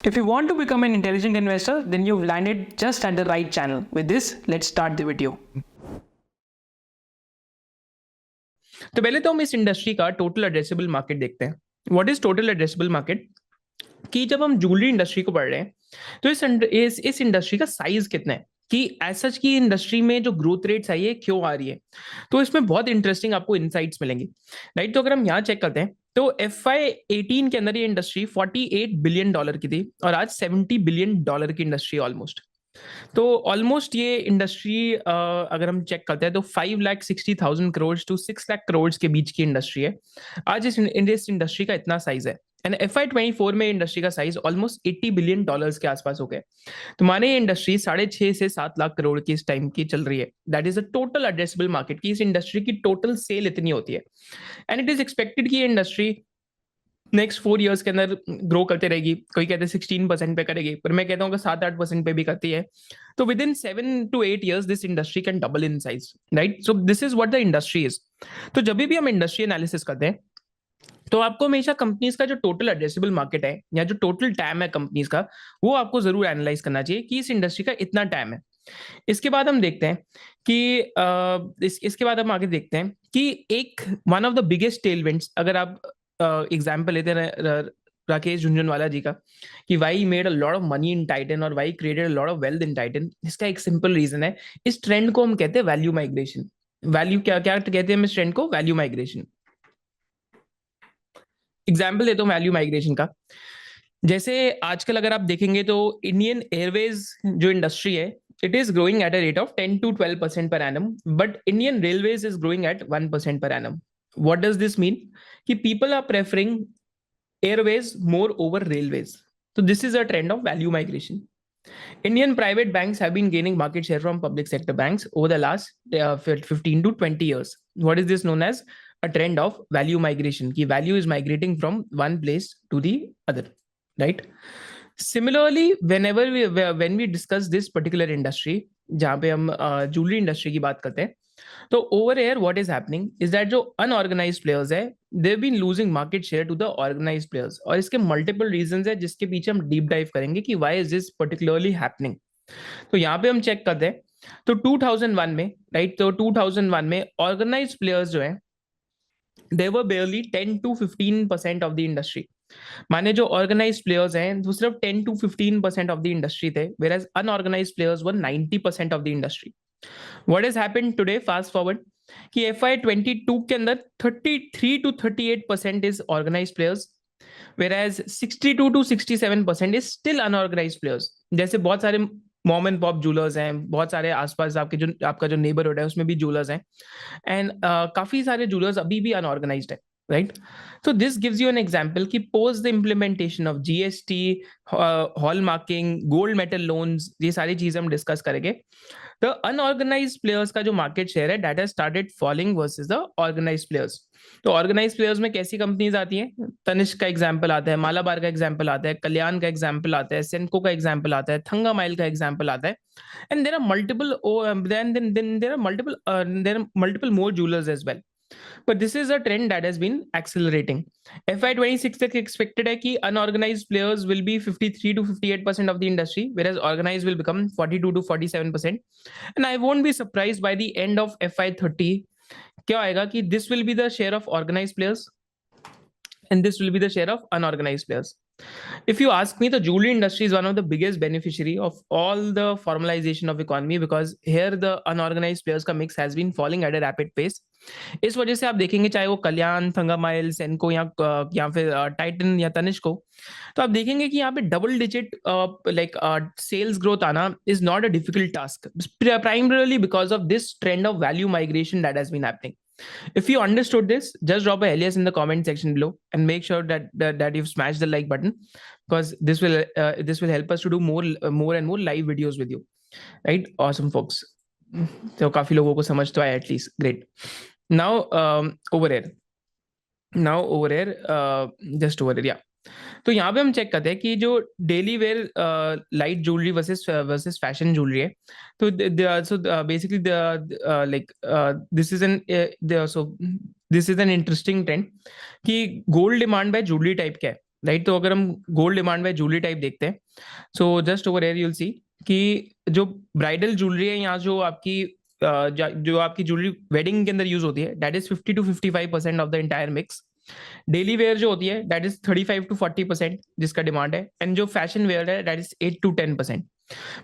If you want to become an intelligent investor, then you've landed just at the right channel. With this, let's start the video. तो पहले तो हम इस industry का total addressable market देखते हैं। What is total addressable market? कि जब हम ज्वेलरी इंडस्ट्री को पढ़ रहे हैं तो इस इंडस्ट्री का साइज कितना है, कि एज सच की इंडस्ट्री में जो ग्रोथ रेट्स आई है क्यों आ रही है। तो इसमें बहुत इंटरेस्टिंग आपको इनसाइट्स मिलेंगे, राइट। तो अगर हम यहाँ चेक करते हैं तो FY18 के अंदर ये इंडस्ट्री $48 बिलियन की थी और आज $70 बिलियन की इंडस्ट्री ऑलमोस्ट। तो ऑलमोस्ट ये इंडस्ट्री अगर हम चेक करते हैं तो 5,60,000 करोड़ टू 6 लाख करोड़ के बीच की इंडस्ट्री है। आज इस इंडस्ट्री का इतना साइज है एंड FY24 में इंडस्ट्री का साइज ऑलमोस्ट $80 बिलियन के आसपास हो गए। तो माने ये इंडस्ट्री 6.5 से 7 लाख करोड़ की इस टाइम की चल रही है। That is the total addressable market की इस इंडस्ट्री की टोटल सेल इतनी होती है एंड इट इज एक्सपेक्टेड कि ये इंडस्ट्री नेक्स्ट 4 इयर्स के अंदर ग्रो करते रहेगी। कोई कहते हैं 16% पे करेगी, पर मैं कहता हूँ कि 7-8% पे भी करती है। तो with in 7 to 8 years this industry can double in size, right. So this is what the industry is. तो जब भी हम इंडस्ट्री एनालिसिस करते हैं तो आपको हमेशा कंपनीज का जो टोटल एड्रेसेबल मार्केट है या जो टोटल टैम है कंपनीज का, वो आपको जरूर एनालाइज करना चाहिए कि इस इंडस्ट्री का इतना टैम है। इसके बाद हम देखते हैं कि इसके बाद हम आगे देखते हैं कि एक one of the biggest tailwinds, अगर आप एग्जाम्पल लेते हैं राकेश झुनझुनवाला जी का, कि why made a lot of money in Titan और why created a lot of wealth in Titan. इसका एक सिंपल रीजन है, इस ट्रेंड को हम कहते हैं वैल्यू माइग्रेशन। वैल्यू क्या क्या कहते हैं हम इस ट्रेंड को? Value migration. एग्जाम्पल देता हूँ वैल्यू माइग्रेशन का। जैसे आजकल अगर आप देखेंगे तो इंडियन एयरवेज जो इंडस्ट्री है, it is growing at a rate of 10 to 12% per annum, but Indian railways is growing at 1% per annum. What does this mean? कि people are preferring airways more over railways. So this is a trend of value migration. Indian private banks have been gaining market share from public sector banks over the last 15 to 20 years. What is this known as? A trend of value migration. Ki value is migrating from one place to the other, right? Similarly, when we discuss this particular industry, जहाँ पे हम jewellery industry की बात करते हैं, तो over here what is happening is that जो unorganised players है, they have been losing market share to the organised players. और इसके मल्टीपल रीजंस है जिसके पीछे हम डीप डाइव करेंगे कि why is this particularly happening. तो यहाँ पे हम चेक करते हैं तो 2001 में, राइट, तो 2001 में ऑर्गेनाइज्ड प्लेयर्स जो है they were barely 10 to 15% of the industry. माने जो ऑर्गेनाइज्ड प्लेयर्स हैं वो सिर्फ 10 to 15% ऑफ द इंडस्ट्री थे, whereas unorganised players were 90% of the industry. What has happened today? Fast forward कि FY22 के अंदर 33 to 38% is organized players, whereas 62 to 67% is still unorganized players. जैसे बहुत सारे मॉम एंड पॉप जूलर्स हैं, बहुत सारे आसपास आपका जो नेबरहुड है उसमें भी जूलर्स हैं, एंड काफी सारे जूलर्स अभी भी अनऑर्गेनाइज्ड है, right. So this gives you an example कि post the implementation of GST, hallmarking, gold metal loans, ये सारी चीजें हम डिस्कस करेंगे। The unorganized players का जो मार्केट शेयर है that has started falling versus the organized players. तो ऑर्गेनाइज प्लेयर्स में कैसी कंपनीज आती हैं? तनिष्क का एग्जांपल आता है, मालाबार का एग्जांपल आता है, कल्याण का एग्जांपल आता है, सेनको का एग्जांपल आता है, थंगा माइल का एग्जांपल आता है, and there are multiple there are multiple more jewellers as well. But this is a trend that has been accelerating. FY26 तक expected है कि unorganized players will be 53 to 58% of the industry, whereas organized will become 42 to 47%. And I won't be surprised by the end of FY30 क्या आएगा कि this will be the share of organized players and this will be the share of unorganized players. If you ask me, the jewelry industry is one of the biggest beneficiary of all the formalization of economy because here the unorganized players का mix has been falling at a rapid pace. इस वजह से आप देखेंगे चाहे वो कल्याण, Thanga mile, सेनको या फिर टाइटन या तनिष्क को, तो आप देखेंगे कि यहाँ पे double digit like sales growth आना is not a difficult task, primarily because of this trend of value migration that has been happening. If you understood this, just drop a alias in the comment section below and make sure that you've smashed the like button because this will help us to do more and more live videos with you. Right? Awesome, folks. तो काफी लोगों को समझ तो आया at least. Great. Now over here. Just over here. Yeah. तो यहाँ पे हम चेक करते हैं कि जो daily wear light jewellery versus fashion jewellery है, तो basically like this is an interesting trend कि gold demand by jewellery type क्या है. राइट. तो अगर हम gold demand by jewellery type देखते हैं, so just over here you will see कि जो ब्राइडल ज्वेलरी है, यहाँ जो आपकी जो आपकी ज्वेलरी वेडिंग के अंदर यूज होती है, that is 50 to 55% of the entire mix. Daily wear जो होती है, दैट इज 35 to 40% जिसका डिमांड है. एंड जो फैशन वेयर है, that is 8 to 10%.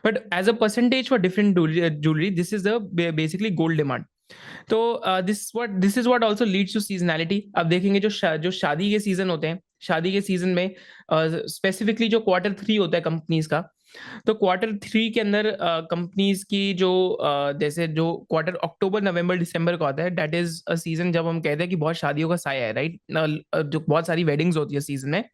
But as a percentage for different jewellery, this is the basically gold demand. तो this is what also leads to seasonality. अब देखेंगे जो शादी के सीजन होते हैं, शादी के सीजन में स्पेसिफिकली जो Q3 होता है कंपनीज का, तो Q3 के अंदर कंपनीज की जो जैसे जो क्वार्टर अक्टूबर नवंबर दिसंबर का होता है, दैट इज अ सीजन जब हम कहते हैं कि बहुत शादियों का साया है, राइट. जो बहुत सारी वेडिंग्स होती है सीजन में,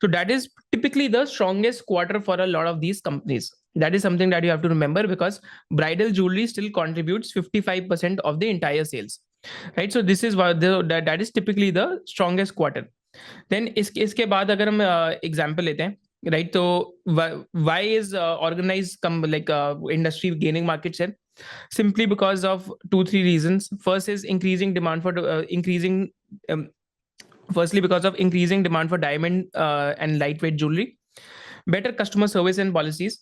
so that is typically the strongest quarter for a lot of these companies. That is something that you have to remember, because bridal jewelry still contributes 55% of the entire sales, right? So this is what that is typically the strongest quarter. Then इसके बाद अगर हम example लेते हैं, right? तो why is organized industry gaining market share? Simply because of 2-3 reasons. First is increasing demand for firstly because of increasing demand for diamond and lightweight jewelry, better customer service and policies,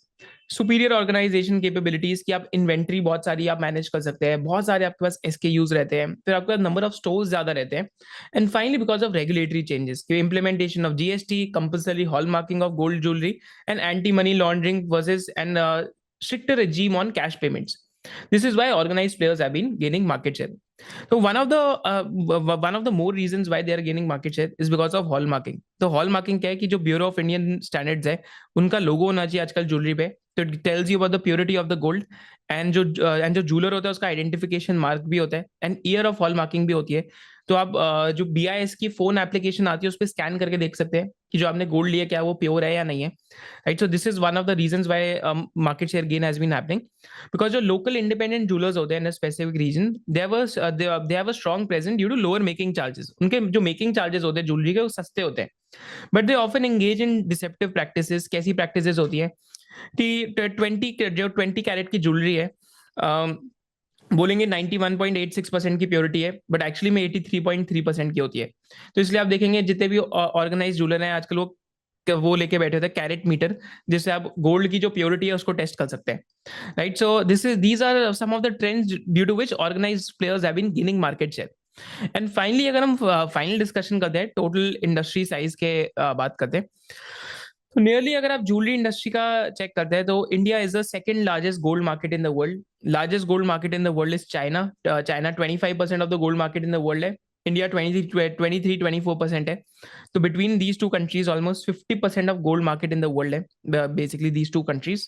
superior organization capabilities कि आप inventory बहुत सारी आप manage कर सकते हैं, बहुत सारे आपके पास SKUs रहते हैं, फिर आपका नंबर ऑफ स्टोर्स ज्यादा रहते हैं. And finally because of regulatory changes, implementation of GST, compulsory hallmarking of gold jewellery, and anti money laundering versus and stricter regime on cash payments. This is why organized players have been gaining market share. So one of the more reasons why they are gaining market share is because of hallmarking. तो hallmarking क्या है कि जो bureau of Indian standards है, उनका लोगो होना चाहिए आजकल ज्वेलरी पे. तो it tells you about the purity of the gold. And जो ज्वेलर होता है उसका आइडेंटिफिकेशन मार्क भी होता है, एंड ईयर ऑफ हॉलमार्किंग भी होती है. तो आप जो BIS की फोन एप्लीकेशन आती है उस पर स्कैन करके देख सकते हैं कि जो आपने गोल्ड लिया क्या वो प्योर है या नहीं है, right. So this is one of the reasons why market share gain has been happening, because जो लोकल इंडिपेंडेंट ज्वेलर्स होते हैं in a specific region, they have a strong presence due to lower making charges. उनके जो making charges होते हैं jewellery के वो सस्ते होते हैं, but they often engage in deceptive practices. कैसी प्रैक्टिसेस होती है कि 20 कैरेट की ज्वेलरी है, बोलेंगे 91.86% की प्योरिटी है, बट एक्चुअली में 83.3% की होती है. तो इसलिए आप देखेंगे जितने भी ऑर्गेनाइज ज्वेलर हैं आजकल वो लेके बैठे होते हैं कैरेट मीटर, जिससे आप गोल्ड की जो प्योरिटी है उसको टेस्ट कर सकते हैं, right. So these are some of the trends due to which organised players have been gaining market share. And finally अगर हम फाइनल डिस्कशन करते हैं टोटल इंडस्ट्री साइज के बात करते हैं, तो नियरली अगर आप ज्वेलरी इंडस्ट्री का चेक करते हैं तो India is the second largest gold market in the world. Largest gold market in the world is China. China 25% of the gold market in the world है. इंडिया 23-24% है. तो between these two countries almost 50% of gold market in the world है, basically these two countries.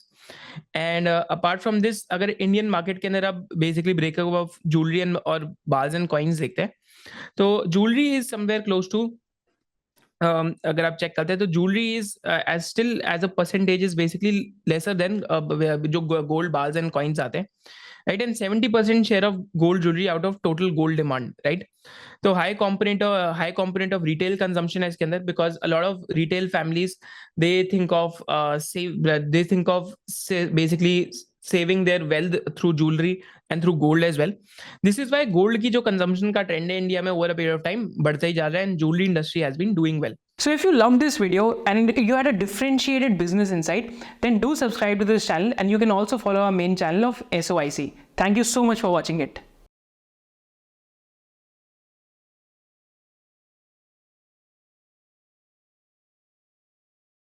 And apart from this, अगर Indian market के अंदर आप basically breakup of jewellery and और bars and coins देखते हैं, तो jewellery is somewhere close to, अगर आप चेक करते हैं तो jewellery is still as a percentage is basically lesser than जो गोल्ड बार्स एंड कॉइन्स आते हैं, right. And 70% share of gold jewellery out of total gold demand, right. तो high component of retail consumption है इसके अंदर, because a lot of retail families they think of basically saving their wealth through jewellery and through gold as well. This is why gold की जो consumption का trend है India में over a period of time बढ़ता ही जा रहा है, and jewellery industry has been doing well. So if you loved this video and you had a differentiated business insight, then do subscribe to this channel, and you can also follow our main channel of SOIC. Thank you so much for watching it.